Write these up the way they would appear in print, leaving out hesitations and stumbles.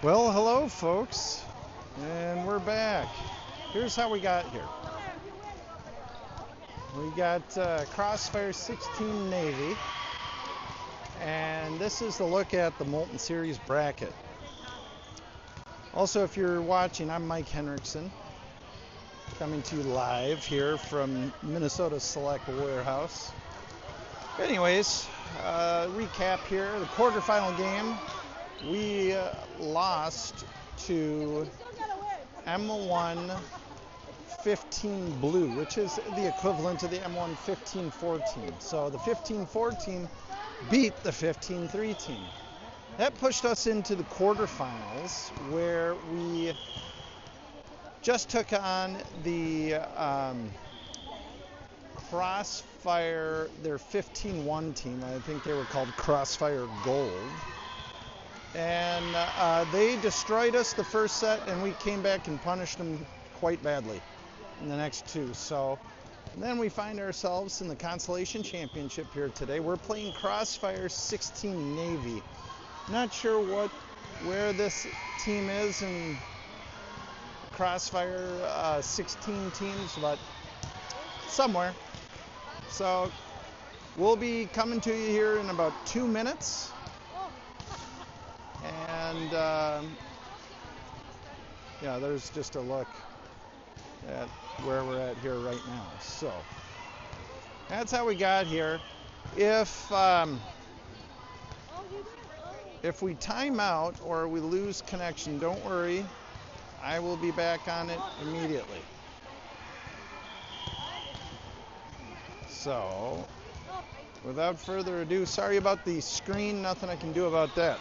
Well, hello, folks, and we're back. Here's how we got here. We got Crossfire 16 Navy, and this is the look at the Molten Series bracket. Also, if you're watching, I'm Mike Henriksen, coming to you live here from Minnesota Select Warehouse. Anyways, recap here, the quarterfinal game. We lost to M1 15 Blue, which is the equivalent to the M1 15-4 team. So the 15-4 team beat the 15-3 team. That pushed us into the quarterfinals, where we just took on the Crossfire, their 15-1 team. I think they were called Crossfire Gold. And they destroyed us the first set, and we came back and punished them quite badly in the next two. So then we find ourselves in the Consulation Championship here today. We're playing Crossfire 16 Navy. Not sure where this team is in Crossfire 16 teams, but somewhere. So we'll be coming to you here in about 2 minutes. And yeah, there's just a look at where we're at here right now. So that's how we got here. If we time out or we lose connection, don't worry, I will be back on it immediately. So without further ado, sorry about the screen, nothing I can do about that.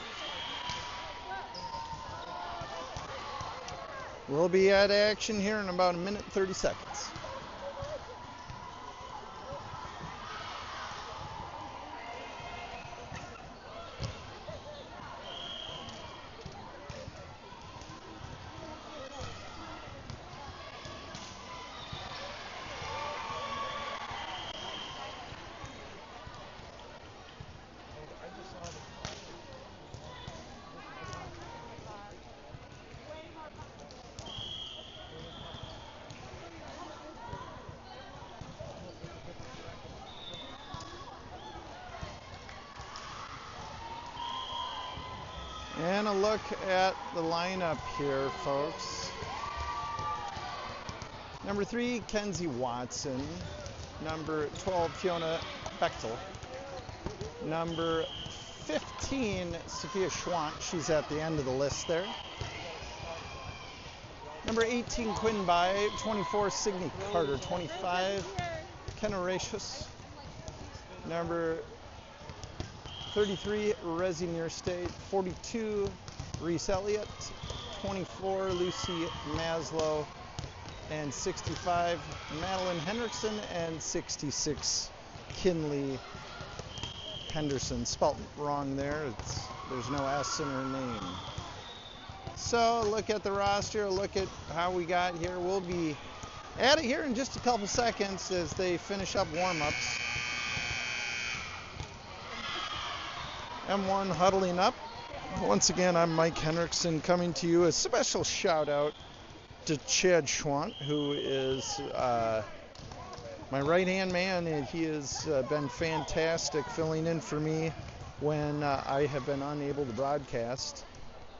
We'll be at action here in about a minute 30 seconds. And a look at the lineup here, folks. Number 3, Kenzie Watson. Number 12, Fiona Bechtel. Number 15, Sophia Schwant. She's at the end of the list there. Number 18, Quinn Bai. 24, Signe Carter. 25, Kenna Ratius. Number 33, Resi Nearstate. 42, Reese Elliott. 24, Lucy Maslow. And 65, Madeline Henriksen. And 66, Kinley Henderson. Spelt wrong there. There's no S in her name. So look at the roster. Look at how we got here. We'll be at it here in just a couple seconds as they finish up warm-ups. M1 huddling up. Once again, I'm Mike Henriksen coming to you. A special shout out to Chad Schwant, who is my right-hand man, and he has been fantastic filling in for me when I have been unable to broadcast.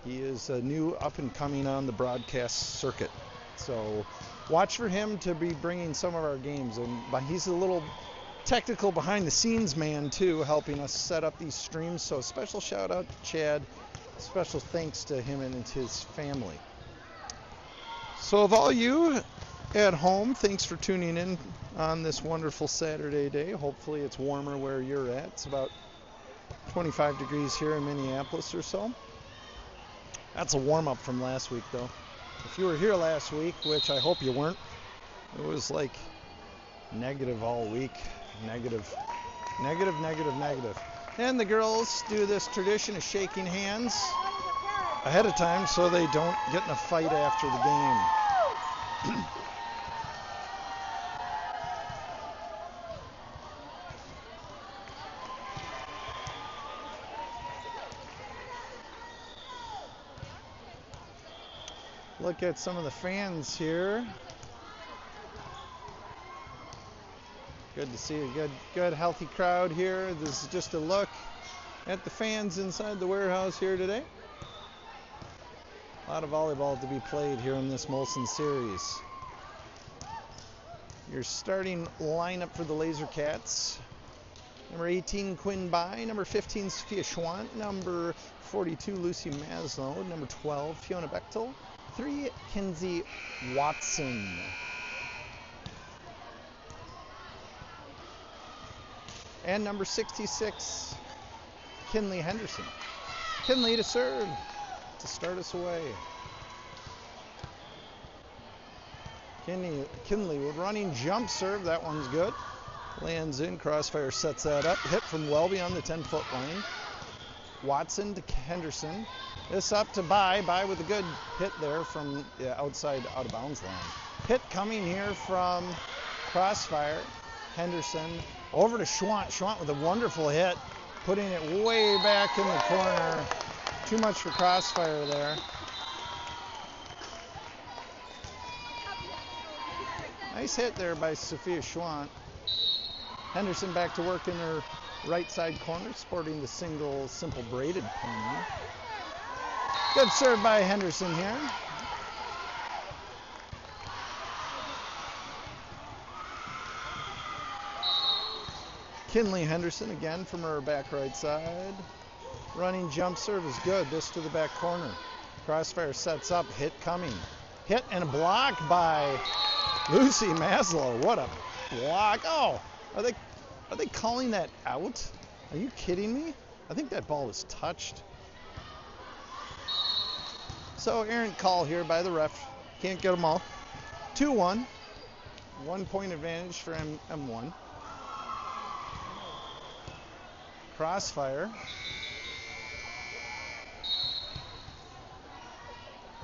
He is new up and coming on the broadcast circuit. So watch for him to be bringing some of our games, and he's a little technical behind the scenes man too, helping us set up these streams. So special shout out to Chad, special thanks to him and his family. So of all you at home, thanks for tuning in on this wonderful Saturday day. Hopefully it's warmer where you're at. It's about 25 degrees here in Minneapolis or so. That's a warm-up from last week though. If you were here last week, which I hope you weren't, it was like negative all week. Negative. And the girls do this tradition of shaking hands ahead of time so they don't get in a fight after the game. Look at some of the fans here. Good to see a good healthy crowd here. This is just a look at the fans inside the warehouse here today. A lot of volleyball to be played here in this Molten series. Your starting lineup for the Laser Cats. Number 18, Quinn Bai. Number 15, Sophia Schwant. Number 42, Lucy Maslow. Number 12, Fiona Bechtel. 3, Kinsey Watson. And number 66, Kinley Henderson. Kinley to serve to start us away. Kinley with running jump serve. That one's good. Lands in. Crossfire sets that up. Hit from well beyond the 10-foot line. Watson to Henderson. This up to Bai. Bai with a good hit there from the outside out of bounds line. Hit coming here from Crossfire. Henderson over to Schwant. Schwant with a wonderful hit, putting it way back in the corner. Too much for Crossfire there. Nice hit there by Sophia Schwant. Henderson back to work in her right side corner, sporting the single simple braided pony. Good serve by Henderson here. Kinley Henderson again from her back right side. Running jump serve is good. This to the back corner. Crossfire sets up. Hit coming. Hit and a block by Lucy Maslow. What a block. Oh, are they calling that out? Are you kidding me? I think that ball was touched. So errant call here by the ref. Can't get them all. 2-1. 1 point advantage for M1. Crossfire.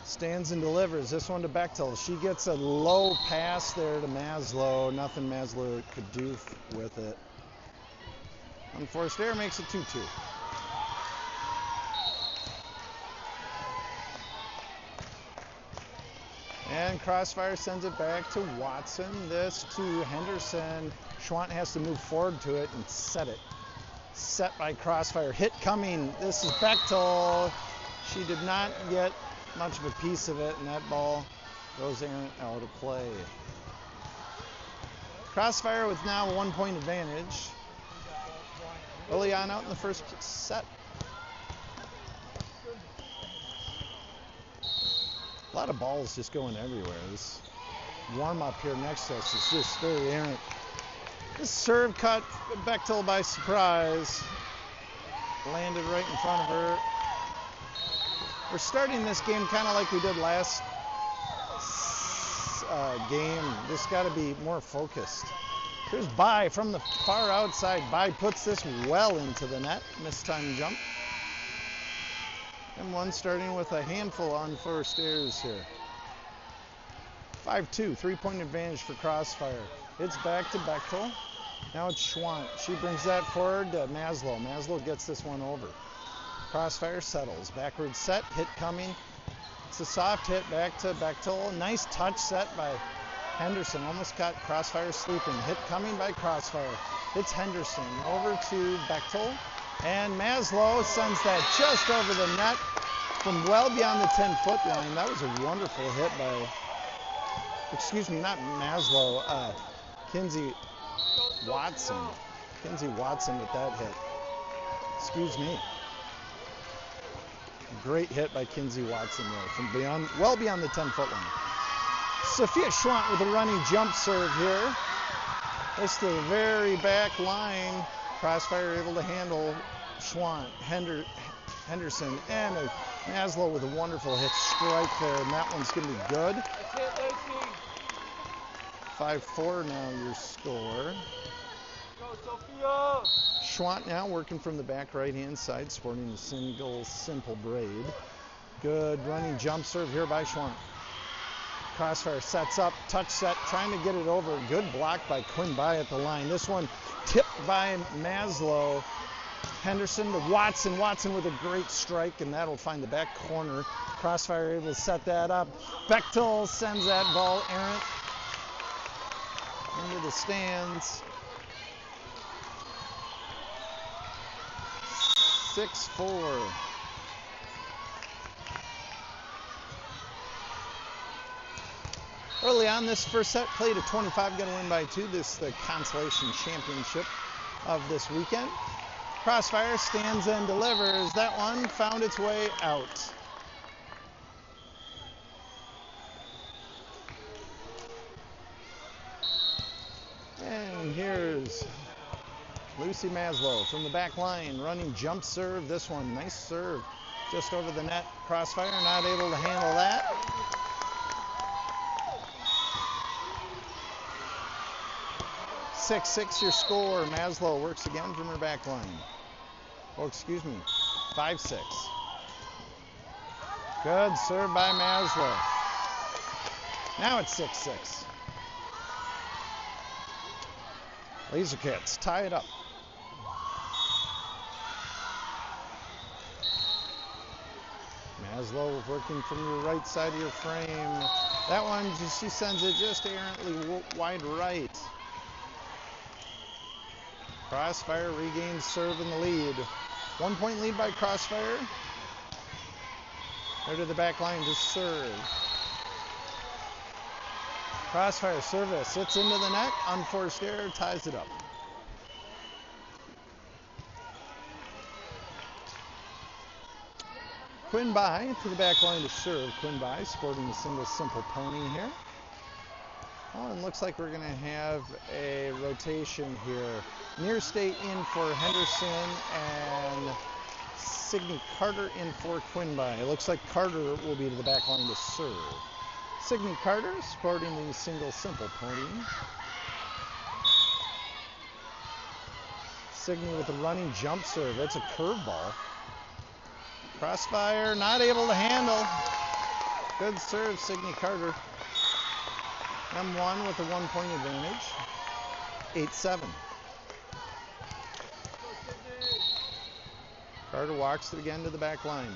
Stands and delivers. This one to Bechtel. She gets a low pass there to Maslow. Nothing Maslow could do with it. Unforced error makes it 2-2. And Crossfire sends it back to Watson. This to Henderson. Schwant has to move forward to it and set it. Set by Crossfire. Hit coming. This is Bechtel. She did not get much of a piece of it, and that ball goes out of play. Crossfire with now a 1 point advantage. Early on out in the first set. A lot of balls just going everywhere. This warm up here next to us is just very errant. This serve cut Bechtel by surprise. Landed right in front of her. We're starting this game kind of like we did last game. Just got to be more focused. Here's Bai from the far outside. Bai puts this well into the net. Mistime jump. M1 starting with a handful on forced errors here. 5-2, 3 point advantage for Crossfire. It's back to Bechtel. Now it's Schwant. She brings that forward to Maslow. Maslow gets this one over. Crossfire settles. Backward set. Hit coming. It's a soft hit back to Bechtel. Nice touch set by Henderson. Almost got Crossfire sleeping. Hit coming by Crossfire. It's Henderson. Over to Bechtel. And Maslow sends that just over the net from well beyond the 10-foot line. That was a wonderful hit by, excuse me, not Maslow, Kinsey Watson. Kinsey Watson with that hit. Excuse me. Great hit by Kinsey Watson there from beyond, well beyond the 10-foot line. Sophia Schwant with a running jump serve here. This to the very back line. Crossfire able to handle Schwant, Henderson, and Maslow with a wonderful hit strike there, and that one's going to be good. 5-4 now your score. Schwant now working from the back right-hand side, sporting a single simple braid. Good running jump serve here by Schwant. Crossfire sets up, touch set, trying to get it over. Good block by Quinn Bai at the line. This one tipped by Maslow. Henderson to Watson. Watson with a great strike, and that'll find the back corner. Crossfire able to set that up. Bechtel sends that ball errant into the stands. 6-4. Early on, this first set played at 25, going to win by 2. This is the Consulation Championship of this weekend. Crossfire stands and delivers. That one found its way out. And here's Lucy Maslow from the back line, running jump serve. This one, nice serve, just over the net. Crossfire not able to handle that. Six your score. Maslow works again from her back line. Oh, excuse me, 5-6. Good serve by Maslow. Now it's 6-6. Laser Cats tie it up. Maslow working from your right side of your frame. That one, she sends it just errantly wide right. Crossfire regains serve in the lead. 1 point lead by Crossfire. They're to the back line to serve. Crossfire service, it's into the net, unforced error, ties it up. Quinn Bai to the back line to serve. Quinn Bai sporting a single simple pony here. Oh, and looks like we're going to have a rotation here. Near State in for Henderson and Signe Carter in for Quinn Bai. It looks like Carter will be to the back line to serve. Signe Carter sporting the single simple pony. Signe with a running jump serve. It's a curveball. Crossfire not able to handle. Good serve, Signe Carter. M1 with a 1 point advantage. 8-7. Carter walks it again to the back line.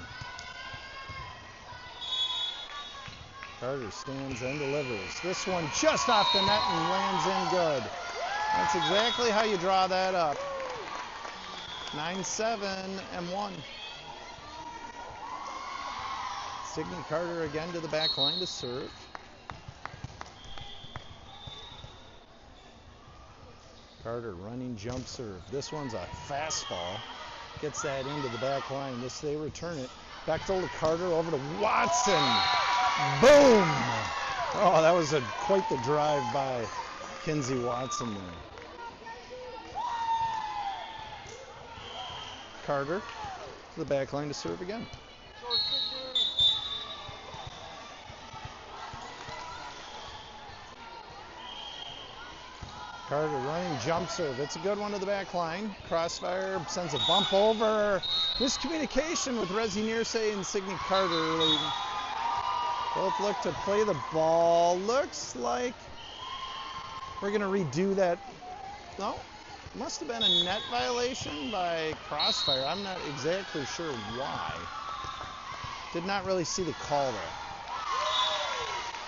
Carter stands and delivers. This one just off the net and lands in good. That's exactly how you draw that up. 9-7, M1. Signe Carter again to the back line to serve. Carter running jump serve. This one's a fastball. Gets that into the back line. They return it. Bechtel to Carter, over to Watson. Boom! Oh, that was quite the drive by Kinsey Watson there. Carter to the back line to serve again. Carter running jump serve. It's a good one to the back line. Crossfire sends a bump over. Miscommunication with Resi Nearsay and Signe Carter. Both look to play the ball. Looks like we're going to redo that. No, must have been a net violation by Crossfire. I'm not exactly sure why. Did not really see the call there.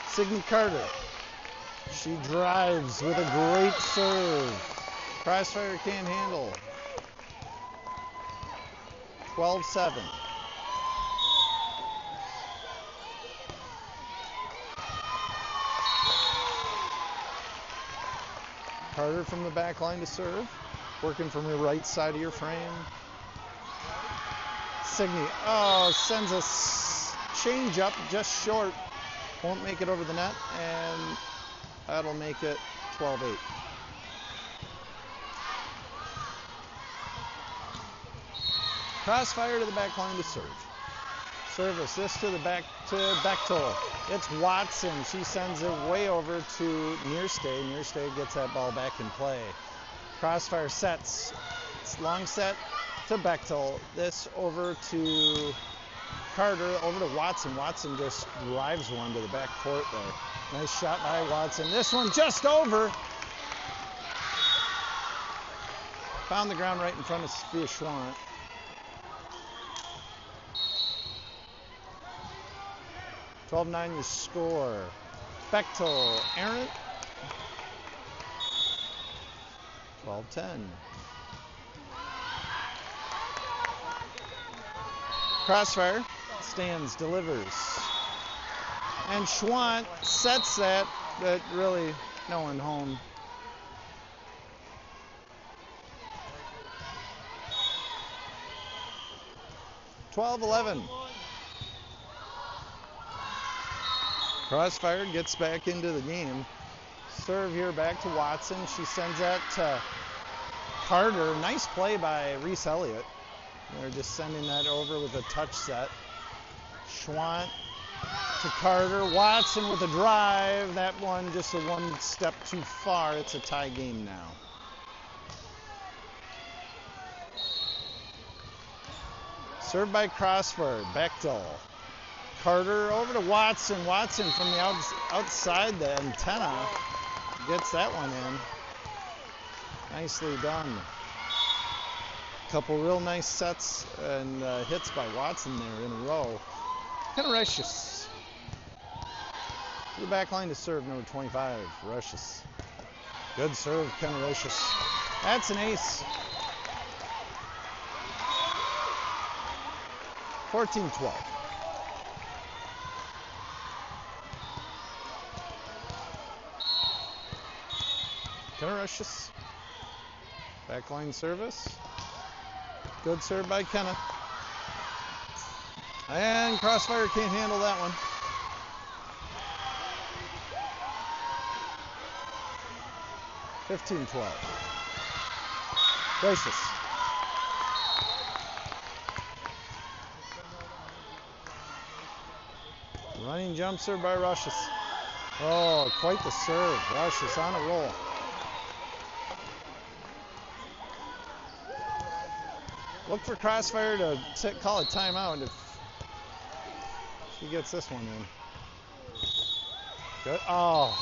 Signe Carter. She drives with a great serve. Crossfire can't handle. 12-7. Carter from the back line to serve. Working from your right side of your frame. Signe, sends a change up just short. Won't make it over the net, and that'll make it 12-8. Crossfire to the back line to serve. Service this to the back to Bechtel. It's Watson. She sends it way over to Nearstay. Nearstay gets that ball back in play. Crossfire sets. It's long set to Bechtel. This over to Carter, over to Watson. Watson just drives one to the back court there. Nice shot by Watson. This one just over. Found the ground right in front of Sophia Schwant. (12-9) your score. Bechtel, Arendt. 12-10. Crossfire stands, delivers. And Schwant sets that, but really no one home. (12-11). Crossfire gets back into the game. Serve here back to Watson. She sends that to Carter. Nice play by Reese Elliott. They're just sending that over with a touch set. Schwant to Carter. Watson with a drive. That one just a one step too far. It's a tie game now. Served by Crossfire. Bechtel. Carter over to Watson. Watson from the outside the antenna gets that one in. Nicely done. Couple real nice sets and hits by Watson there in a row. Kennericious. To the back line to serve, number 25, Rushes. Good serve, Kennericious. That's an ace. 14-12. Kennericious. Backline service. Good serve by Kenna. And Crossfire can't handle that one. (15-12). Gracious. Running jump serve by Rushes. Oh, quite the serve. Rushes on a roll. Look for Crossfire to call a timeout if she gets this one in. Good. Oh,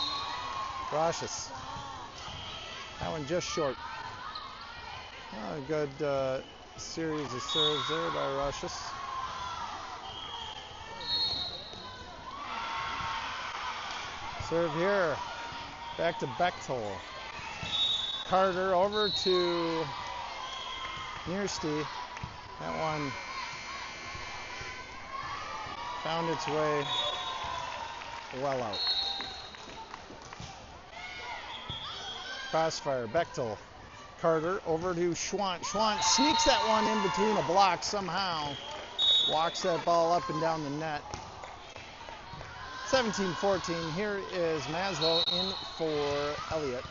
Rushes. That one just short. Oh, a good series of serves there by Rushes. Serve here. Back to Bechtel. Carter over to Niersty. That one found its way well out. Crossfire, Bechtel, Carter over to Schwant. Schwant sneaks that one in between a block somehow. Walks that ball up and down the net. 17-14. Here is Maslow in for Elliott.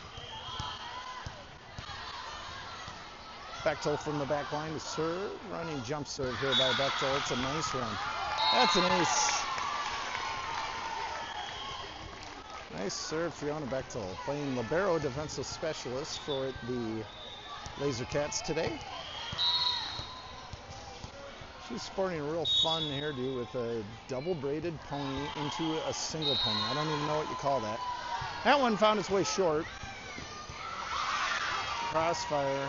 Bechtel from the back line to serve. Running jump serve here by Bechtel. It's a nice one. That's an ace. Nice serve, Fiona Bechtel. Playing libero defensive specialist for the Laser Cats today. She's sporting a real fun hairdo with a double braided pony into a single pony. I don't even know what you call that. That one found its way short. Crossfire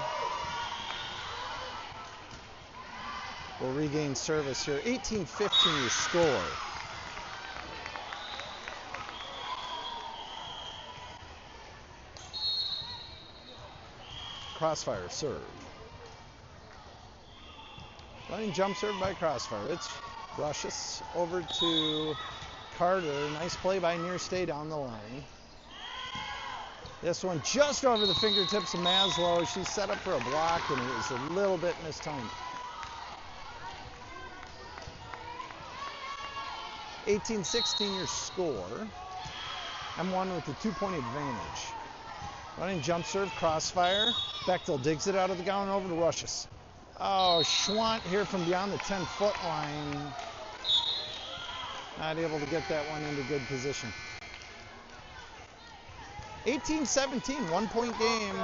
will regain service here. 18-15 your score. Crossfire serve. Running jump serve by Crossfire. It's Rushes over to Carter. Nice play by Niersty down the line. This one just over the fingertips of Maslow. She's set up for a block and it was a little bit mistimed. 18-16 your score. M1 with the 2-point advantage. Running jump serve, Crossfire. Bechtel digs it out of the gown over to Rushes. Oh, Schwant here from beyond the 10-foot line. Not able to get that one into good position. 18-17, 1-point game.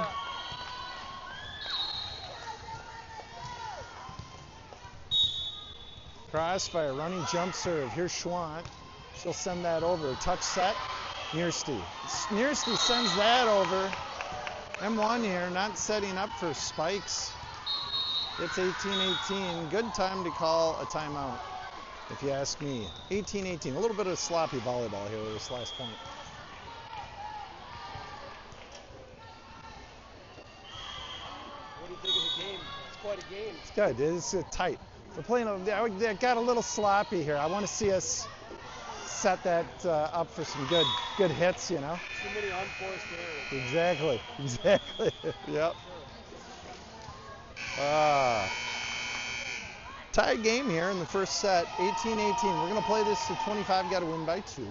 Crossfire, running jump serve. Here's Schwant. She'll send that over. Touch set. Niersty. Niersty sends that over. M1 here, not setting up for spikes. It's 18-18. Good time to call a timeout, if you ask me. 18-18. A little bit of sloppy volleyball here with this last point. What do you think of the game? It's quite a game. It's good. It's tight. We're playing. They got a little sloppy here. I want to see us set that up for some good hits. You know. Too many unforced errors. Exactly. Yep. Tied game here in the first set, 18-18. We're going to play this to 25, got to win by 2.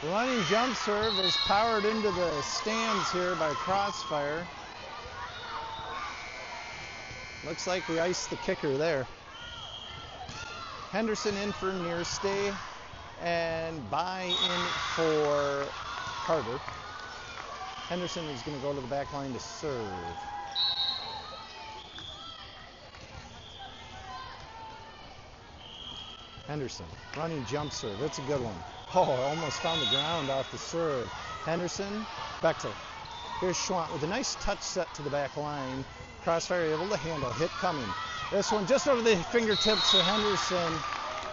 The running jump serve is powered into the stands here by Crossfire. Looks like we iced the kicker there. Henderson in for near stay and Bai in for Carter. Henderson is going to go to the back line to serve. Henderson, running jump serve. That's a good one. Oh, almost found the ground off the serve. Henderson, Bechtel. Here's Schwant with a nice touch set to the back line. Crossfire able to handle. Hit coming. This one just over the fingertips of Henderson.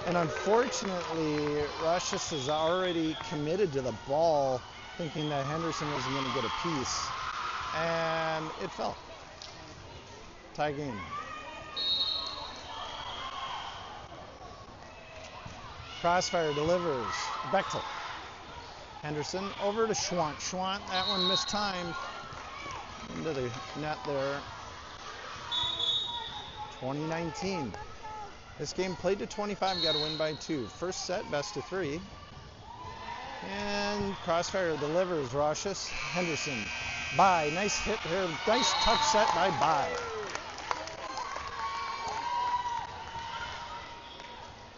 And unfortunately, Rushus is already committed to the ball, thinking that Henderson wasn't going to get a piece. And it fell. Tie game. Crossfire delivers. Bechtel. Henderson over to Schwant. Schwant, that one mistimed. Into the net there. 2019. This game played to 25, got to win by 2. First set, best of 3. And Crossfire delivers. Rushus. Henderson. Bai. Nice hit here. Nice touch set by Bai.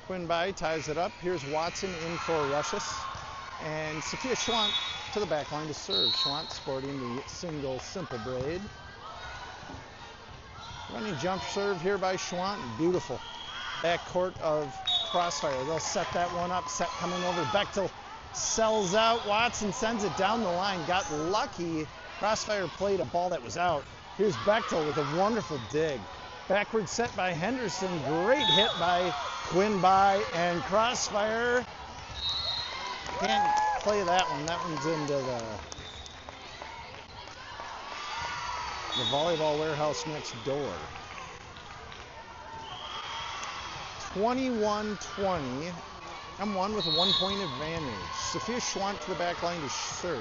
Quinn Bai ties it up. Here's Watson in for Rushus. And Sophia Schwant to the back line to serve. Schwant sporting the single simple braid. Running jump serve here by Schwant. Beautiful. Back court of Crossfire. They'll set that one up. Set coming over. Bechtel sells out. Watson sends it down the line. Got lucky. Crossfire played a ball that was out. Here's Bechtel with a wonderful dig. Backward set by Henderson. Great hit by Quinn Bai. And Crossfire can't play that one. That one's into the volleyball warehouse next door. 21-20. M1 with a 1-point advantage. Sophia Schwant to the back line to serve.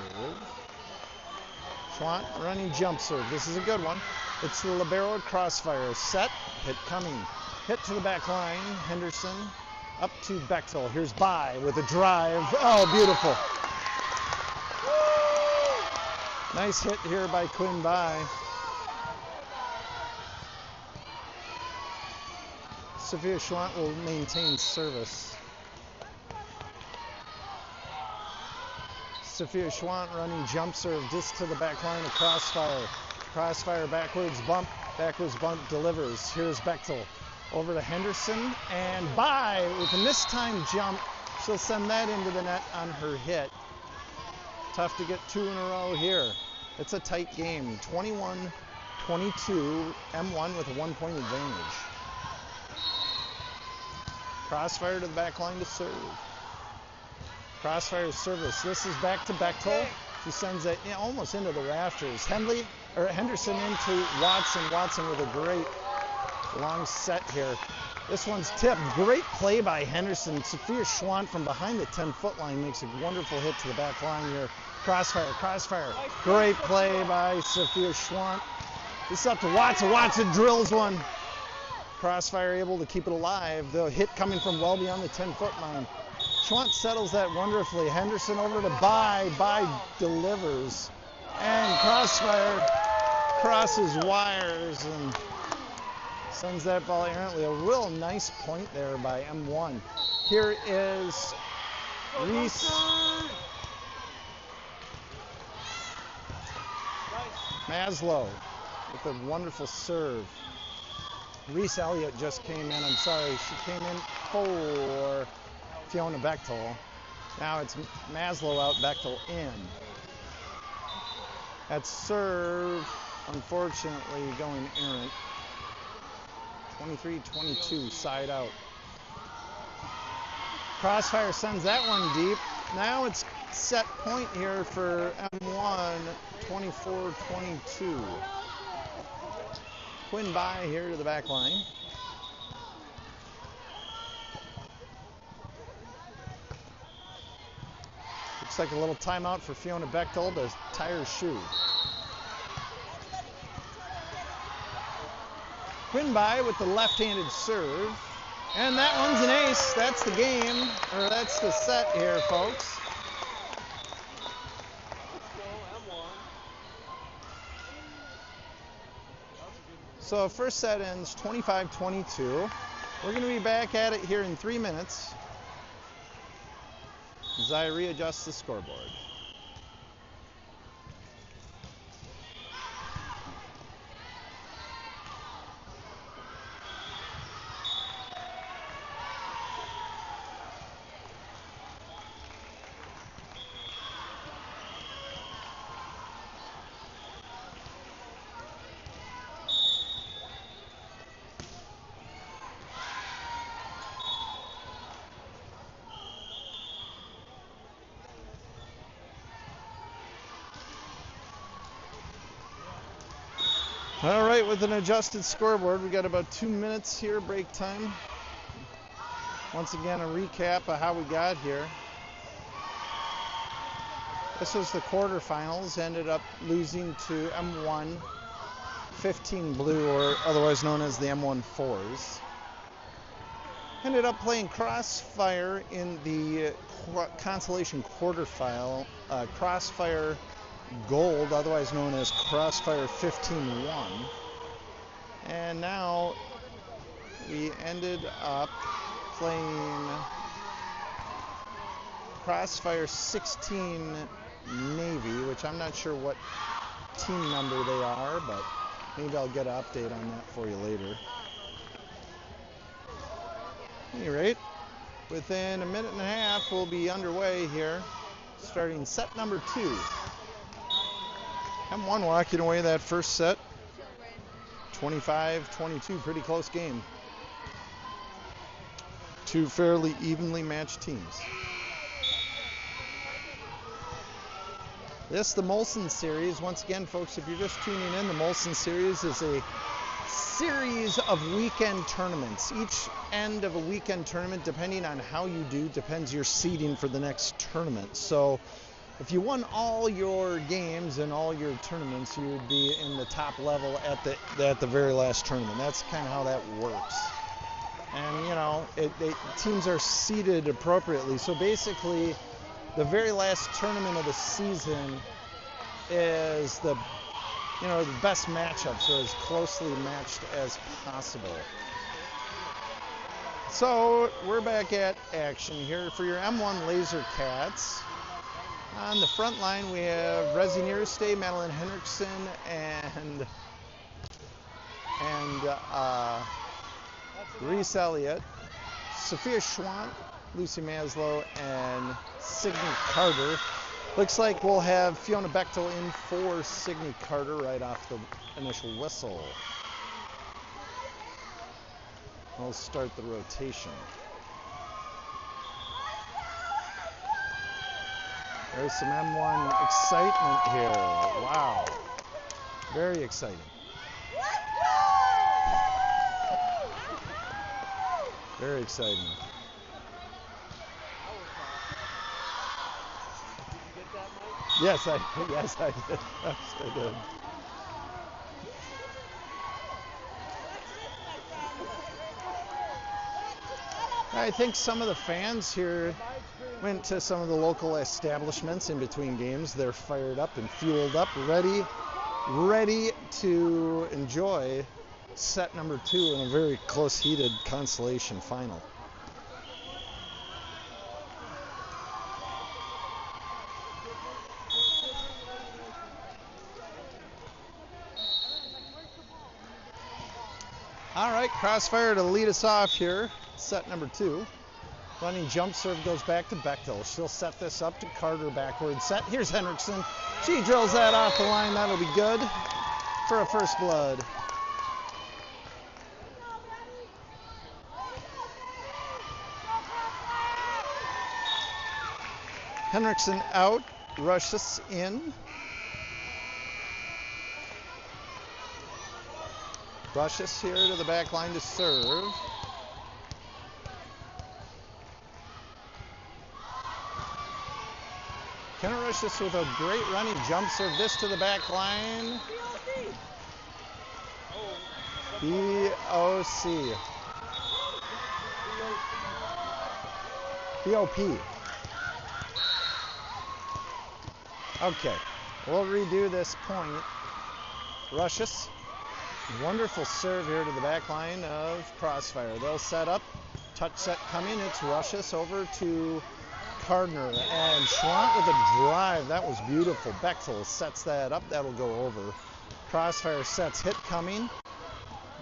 Schwant running jump serve. This is a good one. It's the libero at Crossfire. Set. Hit coming. Hit to the back line. Henderson up to Bechtel. Here's Bai with a drive. Oh, beautiful. Nice hit here by Quinn Bai. Sophia Schwant will maintain service. Sophia Schwant running jump serve just to the back line of Crossfire. Crossfire backwards bump delivers. Here's Bechtel over to Henderson and Bai with a mistimed jump. She'll send that into the net on her hit. Tough to get 2 in a row here. It's a tight game. 21-22, M1 with a 1-point advantage. Crossfire to the back line to serve. Crossfire's service. This is back to Bechtel. She sends it almost into the rafters. Henderson into Watson. Watson with a great long set here. This one's tipped. Great play by Henderson. Sophia Schwant from behind the 10-foot line makes a wonderful hit to the back line here. Crossfire. Great play by Sophia Schwant. This is up to Watson. Watson drills one. Crossfire able to keep it alive. The hit coming from well beyond the 10-foot line. Schwant settles that wonderfully. Henderson over to Bai. Bai delivers. And Crossfire crosses wires and sends that ball errantly. A real nice point there by M1. Here is Reese Maslow with a wonderful serve. Reese Elliott just came in. I'm sorry, she came in for Fiona Bechtel. Now it's Maslow out, Bechtel in. That serve, unfortunately, going errant. 23-22, side out. Crossfire sends that one deep. Now it's set point here for M1, 24-22. Quinn by here to the back line. Looks like a little timeout for Fiona Bechtel to tie her shoe. Quinn by with the left-handed serve. And that one's an ace. That's the game, or that's the set here, folks. So first set ends 25-22. We're going to be back at it here in 3 minutes as I readjust the scoreboard. All right, with an adjusted scoreboard, we got about 2 minutes here, break time. Once again, a recap of how we got here. This was the quarterfinals, ended up losing to M1 15 Blue, or otherwise known as the M1 4s. Ended up playing Crossfire in the Consulation quarterfinal. Crossfire Gold, otherwise known as Crossfire 15-1. And now we ended up playing Crossfire 16 Navy, which I'm not sure what team number they are, but maybe I'll get an update on that for you later. At any rate, within a minute and a half, we'll be underway here, starting set number 2. M1 walking away that first set, 25-22, pretty close game. Two fairly evenly matched teams. This is the Molten series. Once again, folks, if you're just tuning in, the Molten series is a series of weekend tournaments. Each end of a weekend tournament, depending on how you do, depends your seeding for the next tournament. So if you won all your games and all your tournaments, you would be in the top level at the very last tournament. That's kind of how that works. And you know, teams are seeded appropriately. So basically, the very last tournament of the season is the best matchups, are as closely matched as possible. So we're back at action here for your M1 Laser Cats. On the front line, we have Resi Nierste, Madeline Henriksen, and Reese Elliott, Sophia Schwant, Lucy Maslow, and Signe Carter. Looks like we'll have Fiona Bechtel in for Signe Carter right off the initial whistle. We'll start the rotation. There's some M1 excitement here. Wow. Very exciting. Very exciting. Did you get that, Mike? Yes, I did. Yes, I did. I think some of the fans here went to some of the local establishments in between games. They're fired up and fueled up, ready to enjoy set number 2 in a very close, heated Consulation final. All right, Crossfire to lead us off here. Set number 2. Running jump serve goes back to Bechtel. She'll set this up to Carter backward set. Here's Henriksen. She drills that off the line. That'll be good for a first blood. Henriksen out, rushes in. Rushes here to the back line to serve. Kenna Rushes with a great running jump serve. This to the back line. BOC. BOP. Okay, we'll redo this point. Rushes. Wonderful serve here to the back line of Crossfire. They'll set up. Touch set coming. It's Rushes over to Gardner. And Schwant with a drive. That was beautiful. Bechtel sets that up. That'll go over. Crossfire sets hit coming.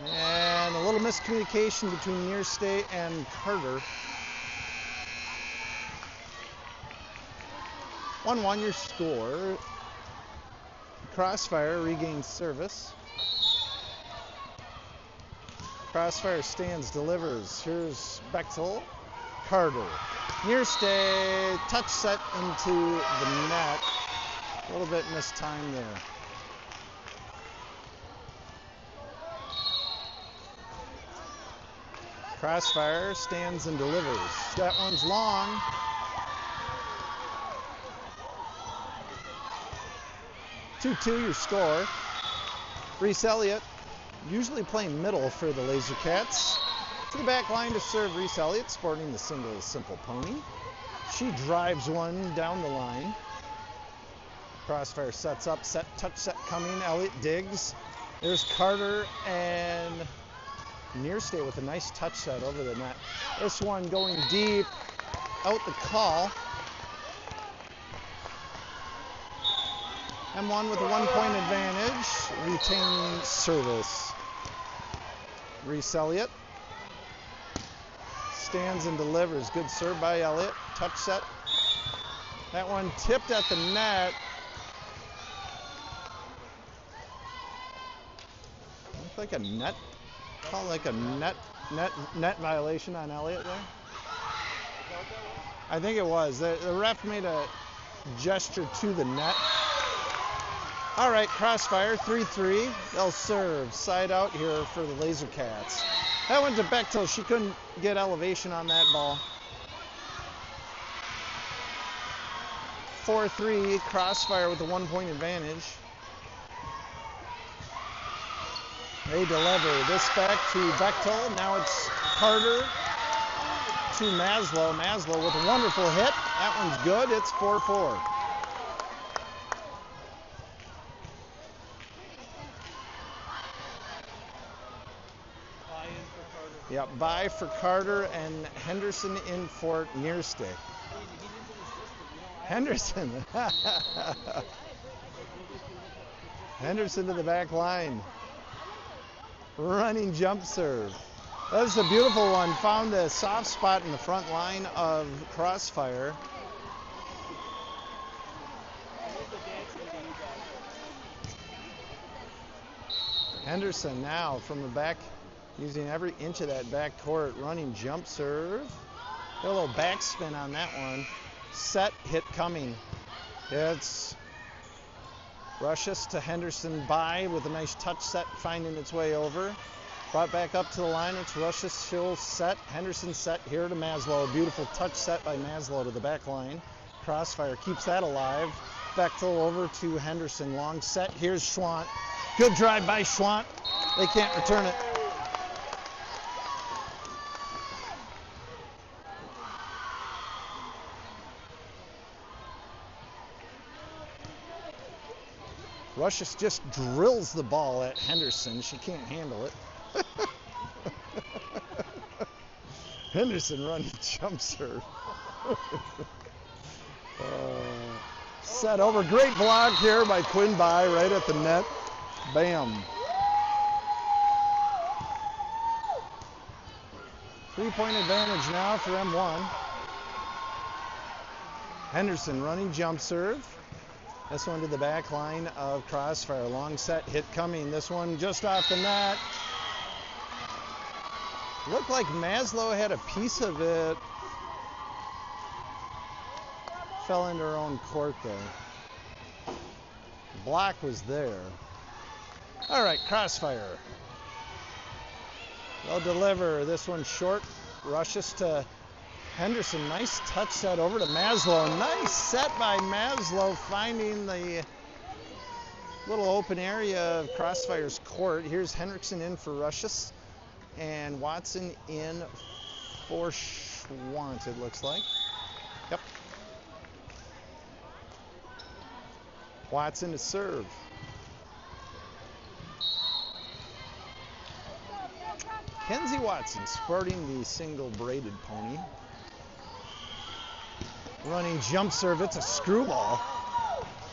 And a little miscommunication between Nearstay and Carter. 1-1 your score. Crossfire regains service. Crossfire stands, delivers. Here's Bechtel. Carter. Nearstay. Touch set into the net. A little bit mistimed there. Crossfire stands and delivers. That one's long. Two your score. Reese Elliott, usually playing middle for the Laser Cats. To the back line to serve Reese Elliott, sporting the single simple pony. She drives one down the line. Crossfire sets up, touch set coming. Elliott digs. There's Carter and Nearstay with a nice touch set over the net. This one going deep, out the call. M1 with a 1-point advantage, retaining service. Reese Elliott stands and delivers. Good serve by Elliott. Touch set. That one tipped at the net. Looked like a net. Felt like a net violation on Elliott there. I think it was. The ref made a gesture to the net. All right, Crossfire, 3-3. They'll serve. Side out here for the Laser Cats. That went to Bechtel. She couldn't get elevation on that ball. 4-3, Crossfire with a 1-point advantage. They deliver this back to Bechtel. Now it's Carter to Maslow. Maslow with a wonderful hit. That one's good. It's 4-4. Yep, bye for Carter and Henderson in for Nearstay. Henderson. Henderson to the back line. Running jump serve. That's a beautiful one. Found a soft spot in the front line of Crossfire. Henderson now from the back, using every inch of that back court, running jump serve. Got a little backspin on that one. Set hit coming. It's Rushes to Henderson by with a nice touch set finding its way over. Brought back up to the line. It's Rushes. She'll set. Henderson set here to Maslow. A beautiful touch set by Maslow to the back line. Crossfire keeps that alive. Bechtel over to Henderson. Long set. Here's Schwant. Good drive by Schwant. They can't return it. Rushes just drills the ball at Henderson. She can't handle it. Henderson running jump serve. Set over. Great block here by Quinn Bai right at the net. Bam. 3-point advantage now for M1. Henderson running jump serve. This one to the back line of Crossfire. Long set, hit coming. This one just off the net. Looked like Maslow had a piece of it. Fell into her own court there. Block was there. All right, Crossfire. They'll deliver. This one short. Rushes to Henderson. Nice touch set over to Maslow. Nice set by Maslow, finding the little open area of Crossfire's court. Here's Henriksen in for Rushes. And Watson in for Schwant, it looks like. Yep. Watson to serve. Kenzie Watson sporting the single braided pony. Running jump serve. It's a screwball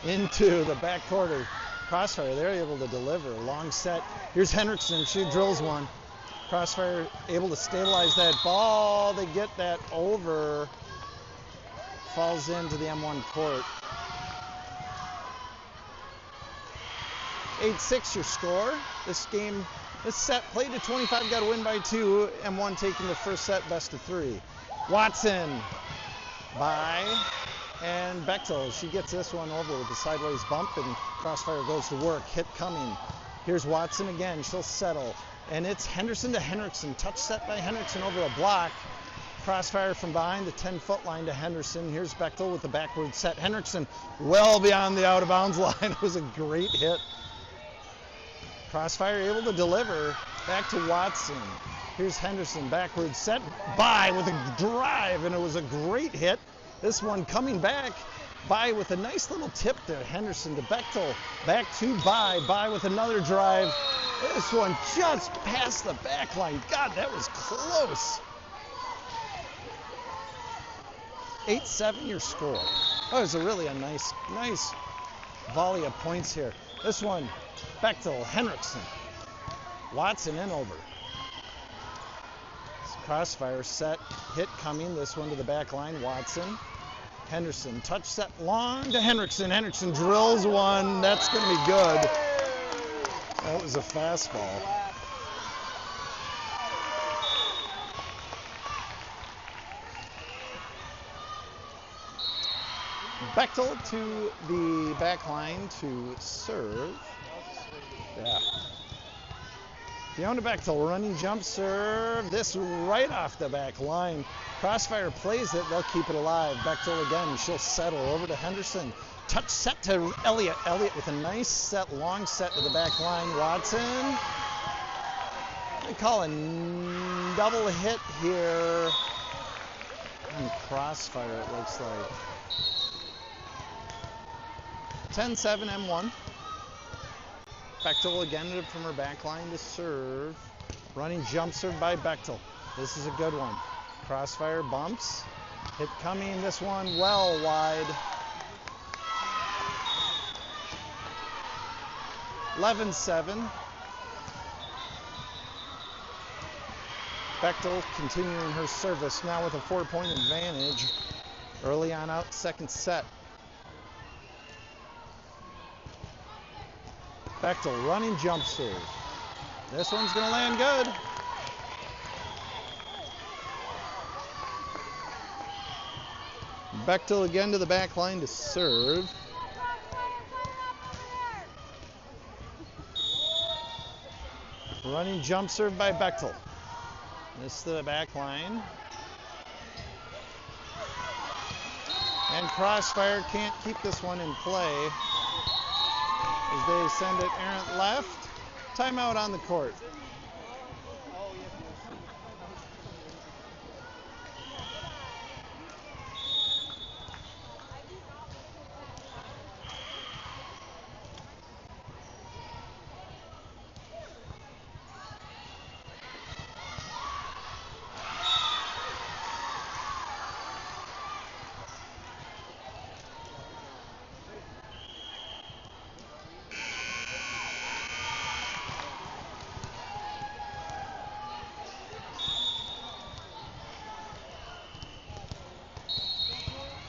into the back quarter. Crossfire, they're able to deliver. Long set. Here's Henriksen. She drills one. Crossfire able to stabilize that ball. They get that over. Falls into the M1 court. 8-6 your score. This set played to 25, got to win by 2. M1 taking the first set, best of 3. Watson by and Bechtel. She gets this one over with a sideways bump, and Crossfire goes to work. Hit coming. Here's Watson again. She'll settle. And it's Henderson to Henriksen. Touch set by Henriksen over a block. Crossfire from behind the 10-foot line to Henderson. Here's Bechtel with the backward set. Henriksen well beyond the out-of-bounds line. It was a great hit. Crossfire able to deliver back to Watson. Here's Henderson, backward set by with a drive, and it was a great hit. This one coming back by with a nice little tip there. Henderson to Bechtel, back to by with another drive. This one just past the back line. God, that was close. 8-7 your score. That was a nice volley of points here. This one, Bechtel, Henriksen. Watson in over. Crossfire set, hit coming. This one to the back line, Watson. Henderson, touch set long to Henriksen. Henriksen drills one. That's going to be good. That was a fastball. Bechtel to the back line to serve. Yeah. Fiona Bechtel running jump serve. This right off the back line. Crossfire plays it. They'll keep it alive. Bechtel again. She'll settle over to Henderson. Touch set to Elliott. Elliott with a nice set, long set to the back line. Watson. They call a double hit here. And Crossfire, it looks like. 10-7 M1. Bechtel again from her back line to serve. Running jump serve by Bechtel. This is a good one. Crossfire bumps. Hit coming. This one well wide. 11-7. Bechtel continuing her service now with a 4-point advantage. Early on out, second set. Bechtel running jump serve. This one's going to land good. Bechtel again to the back line to serve. Running jump serve by Bechtel. This to the back line. And Crossfire can't keep this one in play as they send it errant left. Timeout on the court.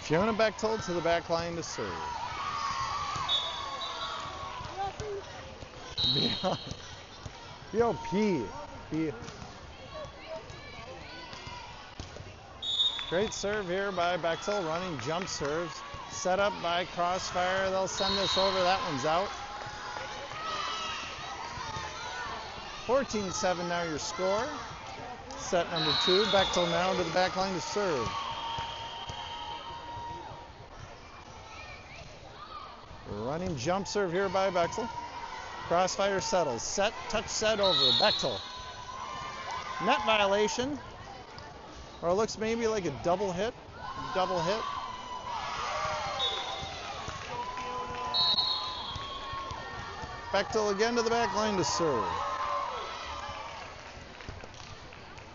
Fiona Bechtel to the back line to serve. BOP. Great serve here by Bechtel, running jump serves. Set up by Crossfire. They'll send this over. That one's out. 14-7 now your score. Set number 2. Bechtel now to the back line to serve. Running jump serve here by Bechtel. Crossfire settles. Set, touch set over. Bechtel. Net violation. Or it looks maybe like a double hit. Double hit. Bechtel again to the back line to serve.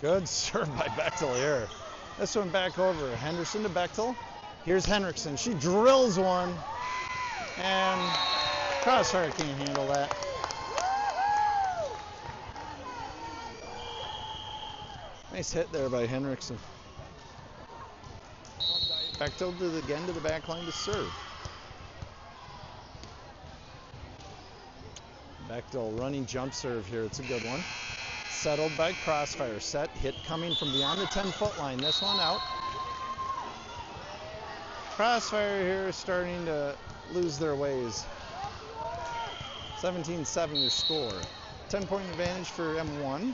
Good serve by Bechtel here. This one back over. Henderson to Bechtel. Here's Henriksen. She drills one. And Crossfire can't handle that. Nice hit there by Henriksen. Bechtel again to the back line to serve. Bechtel running jump serve here. It's a good one. Settled by Crossfire. Set, hit coming from beyond the 10-foot line. This one out. Crossfire here is starting to lose their ways. 17-7 your score. 10-point advantage for M1.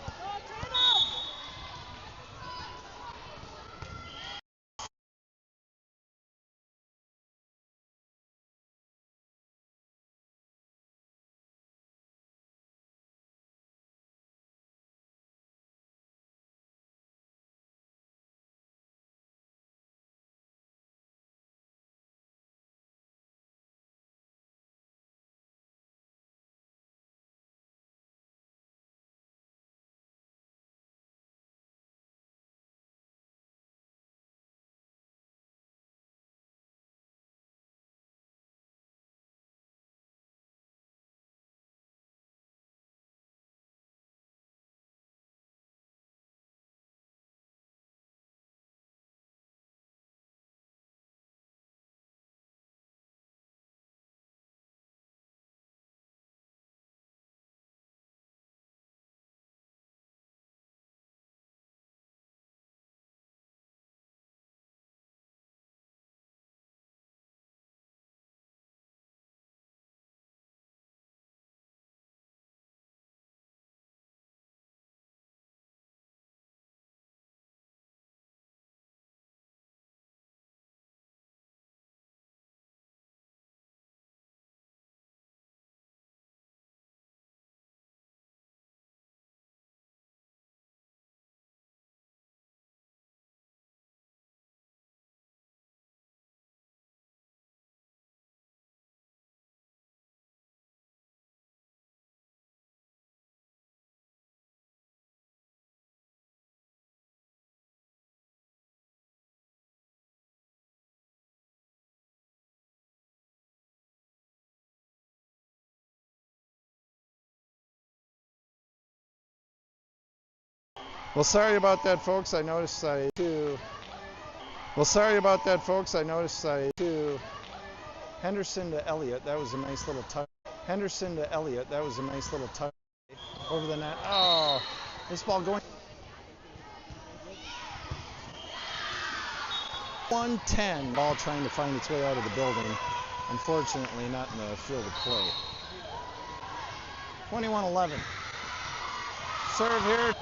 Well, sorry about that, folks. I noticed I too. Well, sorry about that, folks. I noticed I too. Henderson to Elliott. That was a nice little touch. Henderson to Elliott. That was a nice little touch over the net. Oh, this ball going. 110. Ball trying to find its way out of the building. Unfortunately, not in the field of play. 21-11. Serve here.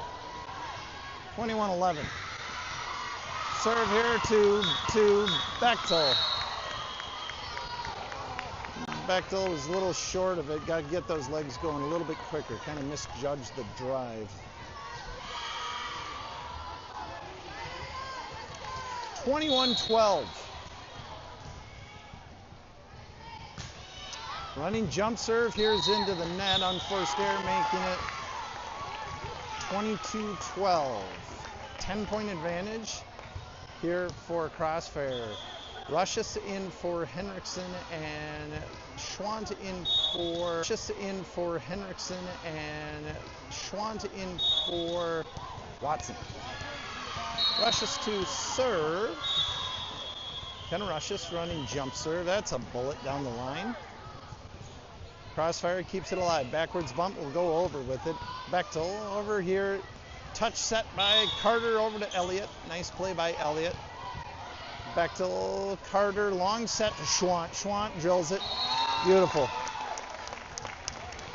21-11. Serve here to Bechtel. Bechtel was a little short of it. Got to get those legs going a little bit quicker. Kind of misjudged the drive. 21-12. Running jump serve. Here's into the net. Unforced error, making it 22-12. 10-point advantage here for Crossfire. Rushes in for Henriksen and Schwant in for Henriksen and Schwant in for Watson. Rushes to serve. Kenarushius running jump serve. That's a bullet down the line. Crossfire keeps it alive. Backwards bump will go over with it. Bechtel over here. Touch set by Carter over to Elliott. Nice play by Elliott. Bechtel, Carter, long set to Schwant. Schwant drills it. Beautiful.